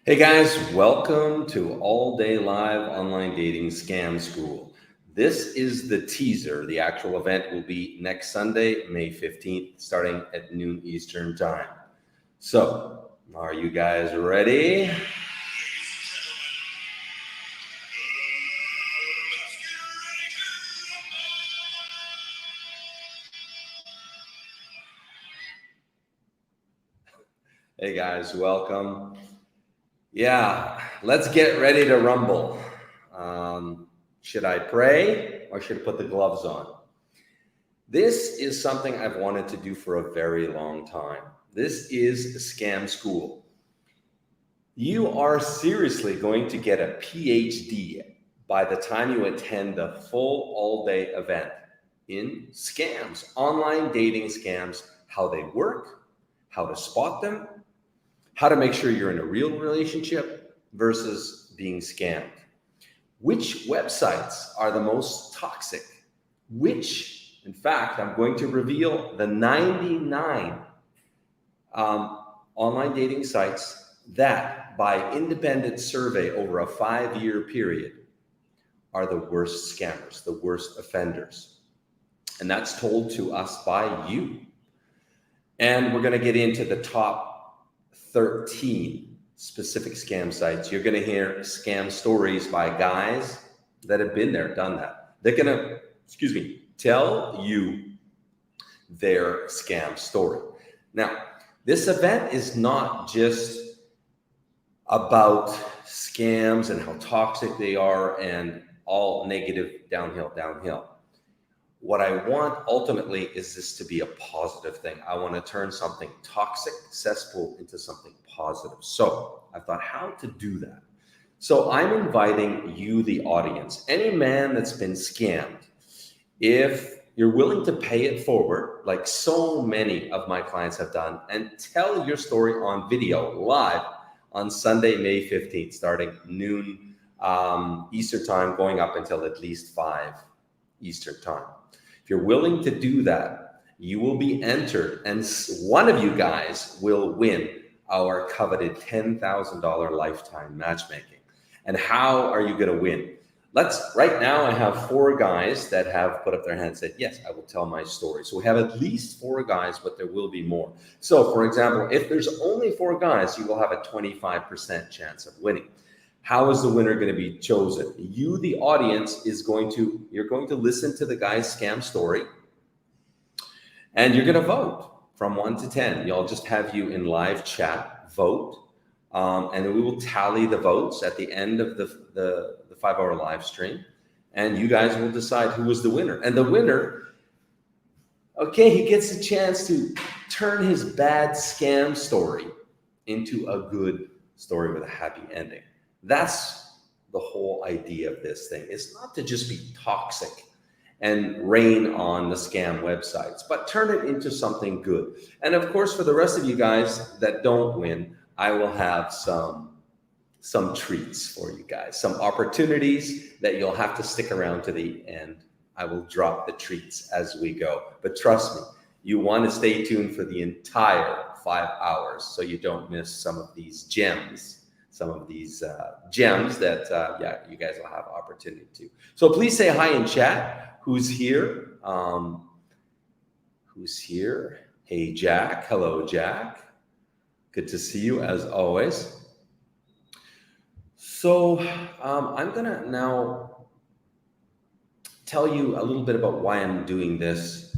Hey guys, welcome to All Day Live Online Dating Scam School. This is the teaser. The actual event will be next Sunday, May 15th, starting at noon Eastern Time. So, are you guys ready? Hey guys, welcome. Yeah, let's get ready to rumble. Should I pray or should I put the gloves on? This is something I've wanted to do for a very long time. This is Scam School. You are seriously going to get a PhD by the time you attend the full all-day event in scams, online dating scams, how they work, how to spot them, how to make sure you're in a real relationship versus being scammed. Which websites are the most toxic? In fact, I'm going to reveal the 99 online dating sites that, by independent survey over a 5-year period, are the worst scammers, the worst offenders. And that's told to us by you. And we're going to get into the top 13 specific scam sites. You're going to hear scam stories by guys that have been there, done that. They're going to, tell you their scam story. Now, this event is not just about scams and how toxic they are and all negative downhill. What I want ultimately is this to be a positive thing. I want to turn something toxic, cesspool, into something positive. So I thought how to do that. So I'm inviting you, the audience, any man that's been scammed, if you're willing to pay it forward, like so many of my clients have done, and tell your story on video live on Sunday, May 15th, starting noon Eastern time, going up until at least 5 Eastern time. If you're willing to do that, you will be entered, and one of you guys will win our coveted $10,000 lifetime matchmaking. And how are you going to win? Right now I have 4 guys that have put up their hand and said, yes, I will tell my story. So we have at least 4 guys, but there will be more. So for example, if there's only 4 guys, you will have a 25% chance of winning. How is the winner going to be chosen? You, the audience, you're going to listen to the guy's scam story, and you're going to vote from 1 to 10. I'll just have you in live chat vote, and we will tally the votes at the end of the 5-hour live stream, and you guys will decide who was the winner. And the winner, he gets a chance to turn his bad scam story into a good story with a happy ending. That's the whole idea of this thing. It's not to just be toxic and rain on the scam websites, but turn it into something good. And of course, for the rest of you guys that don't win, I will have some treats for you guys, some opportunities that you'll have to stick around to the end. I will drop the treats as we go. But trust me, you want to stay tuned for the entire 5 hours so you don't miss some of these gems. That you guys will have opportunity to. So please say hi in chat. Who's here? Hey, Jack. Hello, Jack. Good to see you as always. So I'm going to now tell you a little bit about why I'm doing this,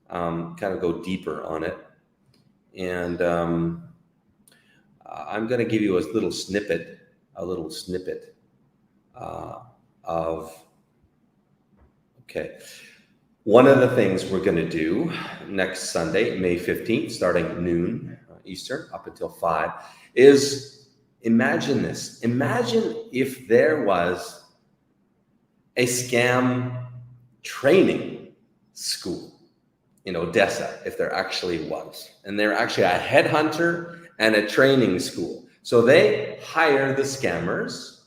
kind of go deeper on it. And I'm going to give you a little snippet one of the things we're going to do next Sunday, May 15th, starting noon Eastern up until 5, is imagine this. Imagine if there was a scam training school in Odessa, if there actually was. And they're actually a headhunter and a training school. So they hire the scammers,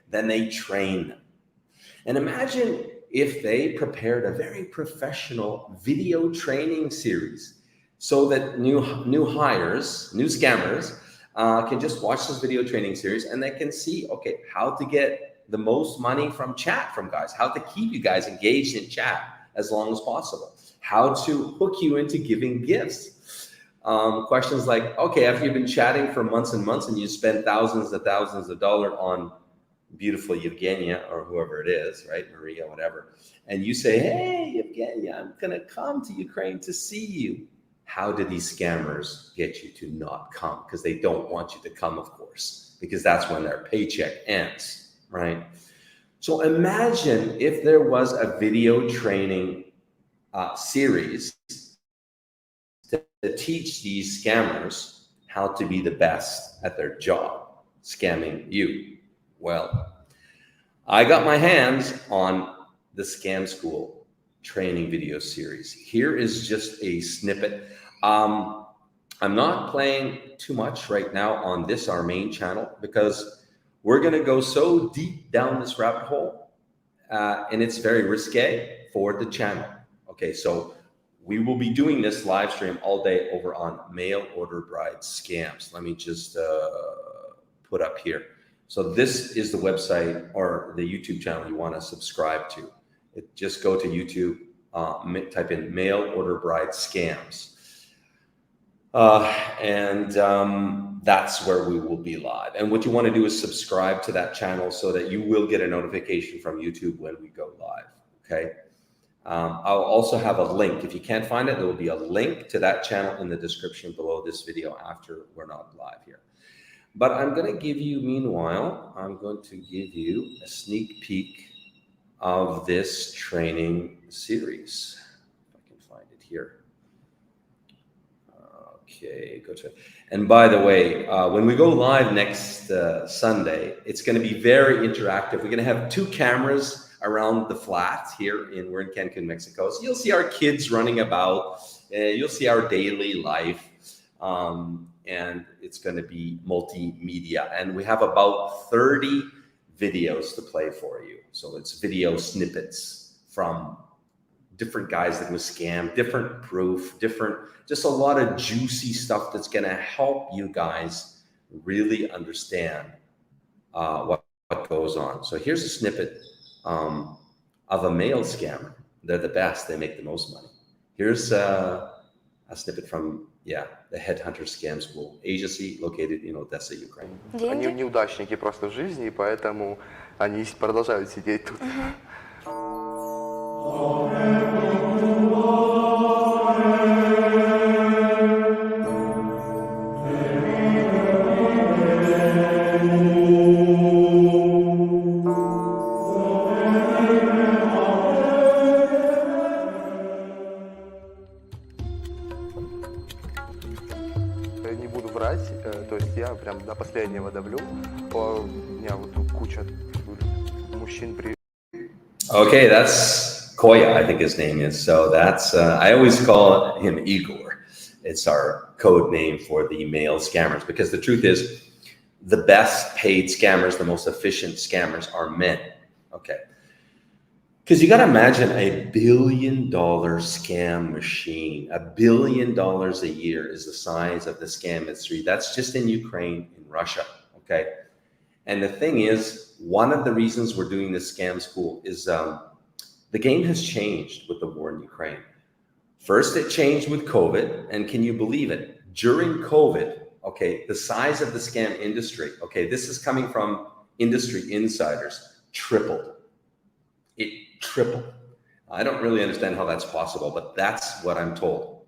then they train them. And imagine if they prepared a very professional video training series so that new scammers can just watch this video training series, and they can see, okay, how to get the most money from chat from guys, how to keep you guys engaged in chat as long as possible, how to hook you into giving gifts. Questions like, okay, after you've been chatting for months and months and you spend thousands of dollars on beautiful Evgenia or whoever it is, right? Maria, whatever. And you say, hey, Evgenia, I'm going to come to Ukraine to see you. How do these scammers get you to not come? Because they don't want you to come, of course, because that's when their paycheck ends, right? So imagine if there was a video training series to teach these scammers how to be the best at their job, scamming you. Well, I got my hands on the Scam School training video series. Here is just a snippet. I'm not playing too much right now on this, our main channel, because we're going to go so deep down this rabbit hole, and it's very risque for the channel. Okay, so we will be doing this live stream all day over on mail order bride scams. Let me just put up here. So this is the website or the YouTube channel you want to subscribe to. Just go to YouTube, type in mail order bride scams. That's where we will be live. And what you want to do is subscribe to that channel so that you will get a notification from YouTube when we go live. Okay. I'll also have a link. If you can't find it, there will be a link to that channel in the description below this video after we're not live here. But I'm going to give you, meanwhile, I'm going to give you a sneak peek of this training series. If I can find it here. Okay, go to it. And by the way, when we go live next Sunday, it's going to be very interactive. We're going to have 2 cameras around the flat here. We're in Cancun, Mexico. So you'll see our kids running about. You'll see our daily life. And it's going to be multimedia. And we have about 30 videos to play for you. So it's video snippets from different guys that was scammed, different proof, just a lot of juicy stuff that's going to help you guys really understand what goes on. So here's a snippet of a male scammer. They're the best. They make the most money. Here's a snippet from, the Headhunter Scam School agency located in Odessa, Ukraine. Они неудачники просто в жизни, и поэтому они продолжают сидеть тут. Не буду врать, то есть я прям до последнего давлю. У меня вот тут куча мужчин при... Okay, that's Koya, I think his name is. So that's, I always call him Igor. It's our code name for the male scammers, because the truth is the best paid scammers, the most efficient scammers are men. Okay. Because you got to imagine $1 billion scam machine. $1 billion a year is the size of the scam industry. That's just in Ukraine, in Russia. Okay. And the thing is, one of the reasons we're doing this scam school is the game has changed with the war in Ukraine. First, it changed with COVID. And can you believe it? During COVID, okay, the size of the scam industry, okay, this is coming from industry insiders, tripled. It tripled. I don't really understand how that's possible, but that's what I'm told.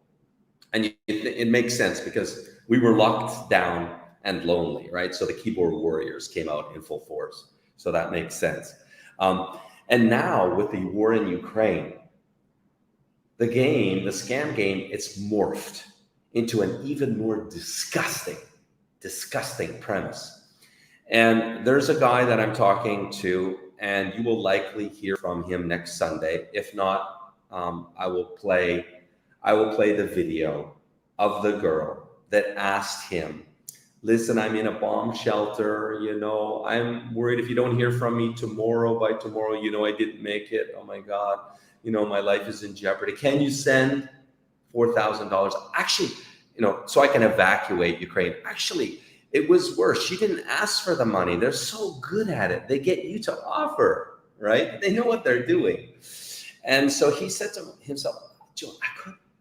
And it makes sense because we were locked down and lonely, right? So the keyboard warriors came out in full force. So that makes sense. And now with the war in Ukraine, the scam game, it's morphed into an even more disgusting premise. And there's a guy that I'm talking to, and you will likely hear from him next Sunday. If not, I will play the video of the girl that asked him, listen, I'm in a bomb shelter, I'm worried if you don't hear from me by tomorrow, I didn't make it. Oh my God, my life is in jeopardy. Can you send $4,000? Actually, so I can evacuate Ukraine. Actually, It was worse. She didn't ask for the money. They're so good at it. They get you to offer, right? They know what they're doing. And so he said to himself, Joe,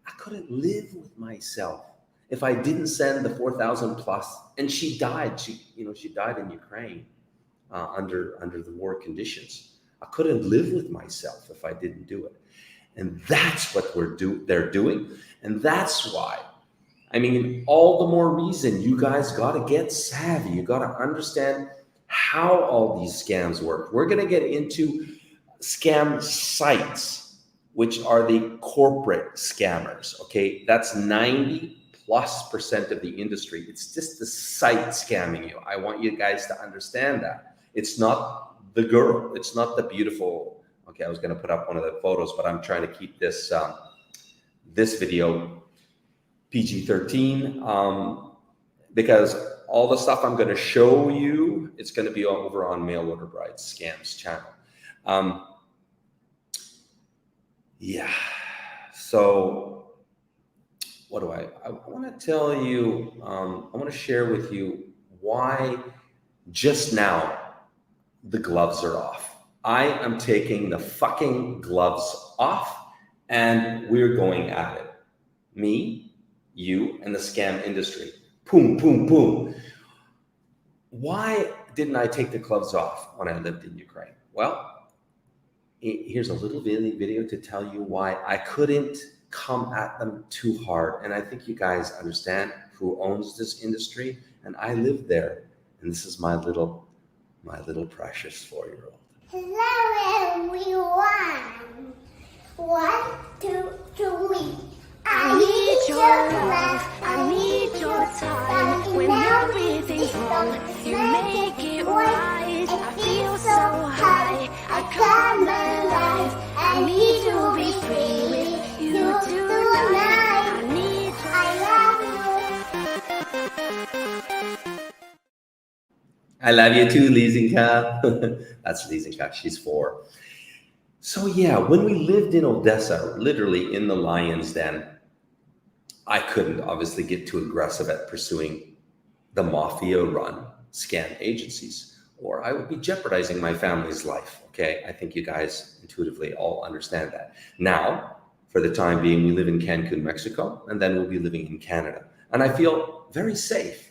I couldn't live with myself if I didn't send the 4,000 plus. And she died. She died in Ukraine under the war conditions. I couldn't live with myself if I didn't do it. And that's what they're doing. And that's why, I mean, all the more reason you guys got to get savvy. You got to understand how all these scams work. We're going to get into scam sites, which are the corporate scammers. Okay. That's 90+% of the industry. It's just the site scamming you. I want you guys to understand that. It's not the girl. It's not the beautiful. Okay. I was going to put up one of the photos, but I'm trying to keep this, this video PG-13, because all the stuff I'm going to show you, it's going to be over on Mail Order Brides Scams channel. Yeah. So what do I want to tell you, I want to share with you why just now the gloves are off. I am taking the fucking gloves off and we're going at it. Me, you, and the scam industry. Boom, boom, boom. Why didn't I take the gloves off when I lived in Ukraine? Well, here's a little video to tell you why I couldn't come at them too hard. And I think you guys understand who owns this industry. And I live there. And this is my little precious 4-year-old. Hello everyone. 1, 2, 3. I need your love, I need your time. When everything's wrong, you make it right. I feel so high, I come alive. I need to be free with you tonight. I love you too, Lizinka. That's Lizinka, she's 4. So yeah, when we lived in Odessa, literally in the lion's den, I couldn't obviously get too aggressive at pursuing the mafia-run scam agencies, or I would be jeopardizing my family's life, okay? I think you guys intuitively all understand that. Now, for the time being, we live in Cancun, Mexico, and then we'll be living in Canada. And I feel very safe,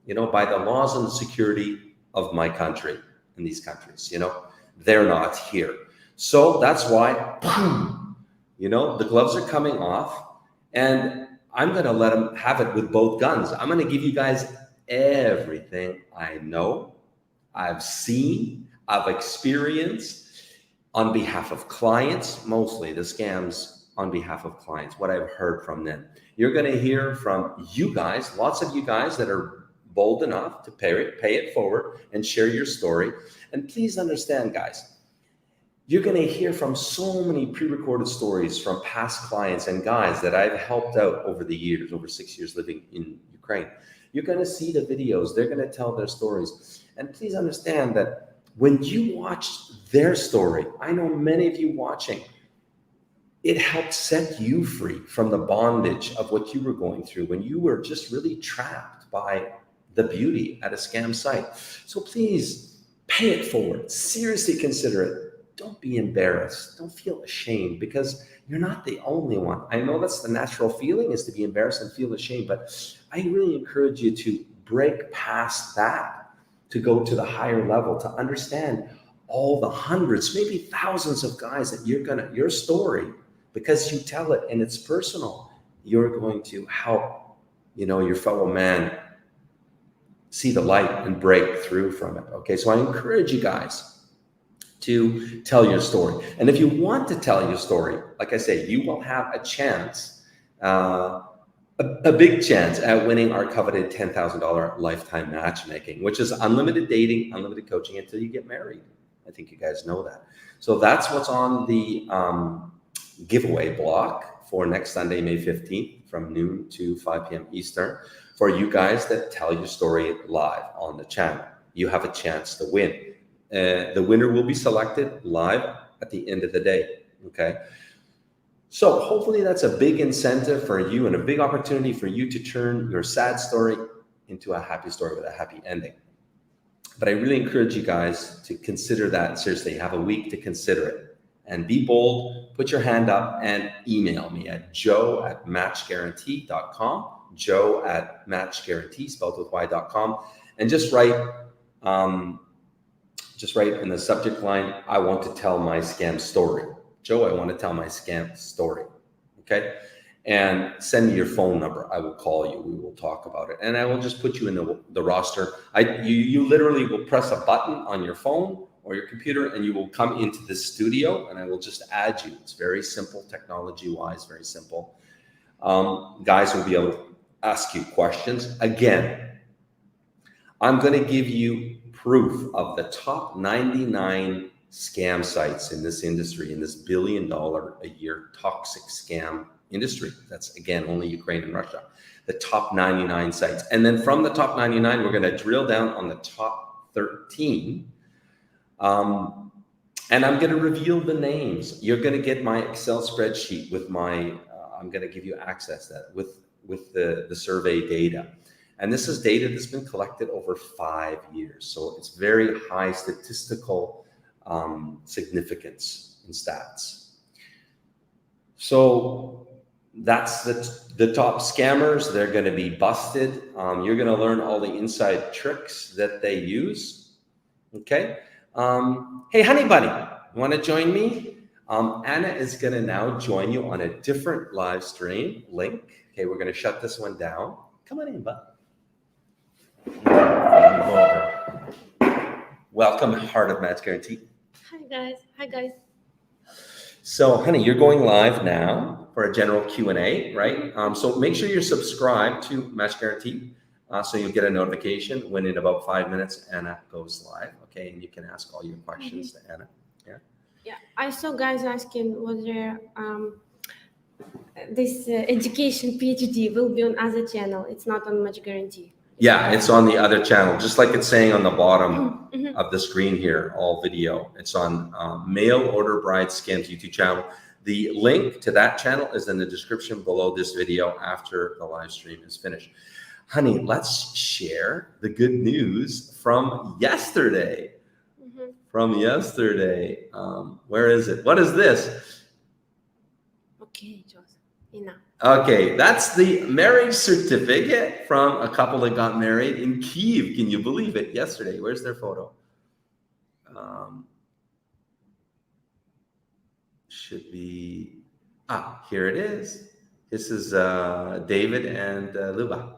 by the laws and the security of my country and these countries, they're not here. So that's why, boom, the gloves are coming off, and I'm going to let them have it with both guns. I'm going to give you guys everything I know, I've seen, I've experienced on behalf of clients, mostly the scams on behalf of clients, what I've heard from them. You're going to hear from you guys, lots of you guys that are bold enough to pay it forward and share your story. And please understand, guys, you're going to hear from so many pre-recorded stories from past clients and guys that I've helped out over the years, over 6 years living in Ukraine. You're going to see the videos. They're going to tell their stories. And please understand that when you watch their story, I know many of you watching, it helped set you free from the bondage of what you were going through when you were just really trapped by the beauty at a scam site. So please pay it forward. Seriously consider it. Don't be embarrassed. Don't feel ashamed, because you're not the only one. I know that's the natural feeling, is to be embarrassed and feel ashamed, but I really encourage you to break past that, to go to the higher level, to understand all the hundreds, maybe thousands of guys that your story, because you tell it and it's personal, you're going to help, your fellow man see the light and break through from it. Okay. So I encourage you guys to tell your story. And if you want to tell your story, like I say, you will have a chance, a big chance at winning our coveted $10,000 lifetime matchmaking, which is unlimited dating, unlimited coaching until you get married. I think you guys know that. So that's what's on the giveaway block for next Sunday, May 15th, from noon to 5 p.m. Eastern. For you guys that tell your story live on the channel, you have a chance to win. The winner will be selected live at the end of the day, okay? So hopefully that's a big incentive for you and a big opportunity for you to turn your sad story into a happy story with a happy ending. But I really encourage you guys to consider that seriously. Have a week to consider it and be bold. Put your hand up and email me at joe@matchguaranty.com, joe@matchguaranty, spelled with y.com, and just write in the subject line, I want to tell my scam story. Joe, I want to tell my scam story. Okay. And send me your phone number. I will call you. We will talk about it. And I will just put you in the roster. You literally will press a button on your phone or your computer and you will come into the studio and I will just add you. It's very simple, technology-wise, very simple. Guys will be able to ask you questions. Again, I'm going to give you proof of the top 99 scam sites in this industry, in this $1 billion a year toxic scam industry. That's again only Ukraine and Russia, the top 99 sites. And then from the top 99, we're going to drill down on the top 13. And I'm going to reveal the names. You're going to get my Excel spreadsheet with my, I'm going to give you access to that with the survey data. And this is data that's been collected over 5 years. So it's very high statistical significance in stats. So that's the top scammers. They're going to be busted. You're going to learn all the inside tricks that they use. Okay. Hey, honey bunny, you want to join me? Anna is going to now join you on a different live stream link. Okay, we're going to shut this one down. Come on in, bud. Welcome, Heart of Match Guarantee. Hi guys. Hi guys. So, honey, you're going live now for a general Q&A, right? So make sure you're subscribed to Match Guarantee, so you'll get a notification when in about 5 minutes Anna goes live. Okay, and you can ask all your questions to Anna. Yeah, I saw guys asking whether this education PhD will be on other channel. It's not on Match Guarantee. Yeah, it's on the other channel, just like it's saying on the bottom of the screen here, all video. It's on Mail Order Bride Scams YouTube channel. The link to that channel is in the description below this video after the live stream is finished. Honey, let's share the good news from yesterday. From yesterday. Where is it? What is this? Okay, Joseph. Enough. Okay, that's the marriage certificate from a couple that got married in Kyiv. Can you believe it? Yesterday. Where's their photo? Should be, here it is. This is David and Luba.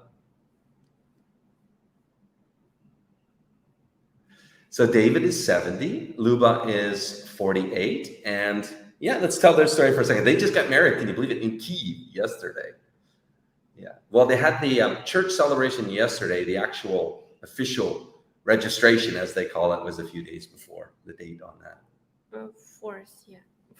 So David is 70, Luba is 48, and yeah, let's tell their story for a second. They just got married, can you believe it, in Kyiv yesterday. Yeah, well, they had the church celebration yesterday. The actual official registration, as they call it, was a few days before the date on that.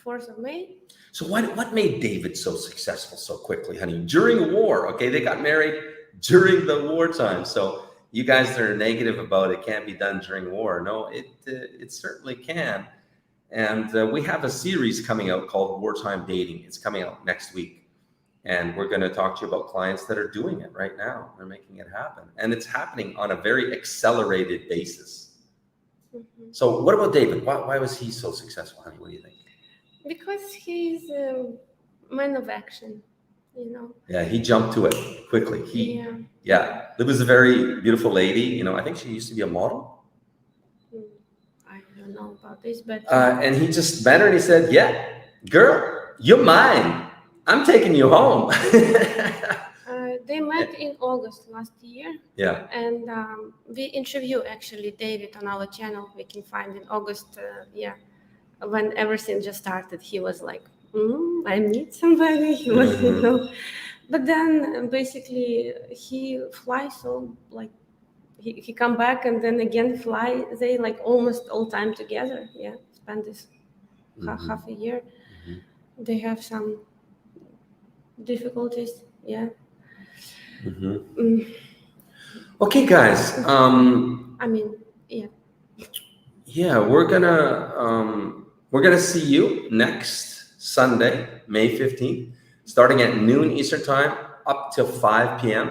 4th of May. So what made David so successful so quickly, honey? During war, okay? They got married during the wartime. So you guys that are negative about it can't be done during war. No, it certainly can. And we have a series coming out called Wartime Dating. It's coming out next week. And we're going to talk to you about clients that are doing it right now. They're making it happen. And it's happening on a very accelerated basis. So what about David? Why was he so successful, honey? What do you think? Because he's a man of action, you know. Yeah, he jumped to it quickly. Yeah. There was a very beautiful lady. You know, I think she used to be a model. I don't know about this, but and he just met her and he said, "Yeah, girl, you're mine. I'm taking you home." they met in August last year. Yeah. And we interview actually David on our channel. We can find in August. When everything just started, he was like, I need somebody. He was, you know. But then basically he flies, so like he come back and then again fly. They like almost all time together. Yeah, spend this half a year. They have some difficulties. Yeah. Okay, guys. I mean, yeah. Yeah, we're gonna see you next Sunday, May 15th, starting at noon Eastern time up till 5 p.m.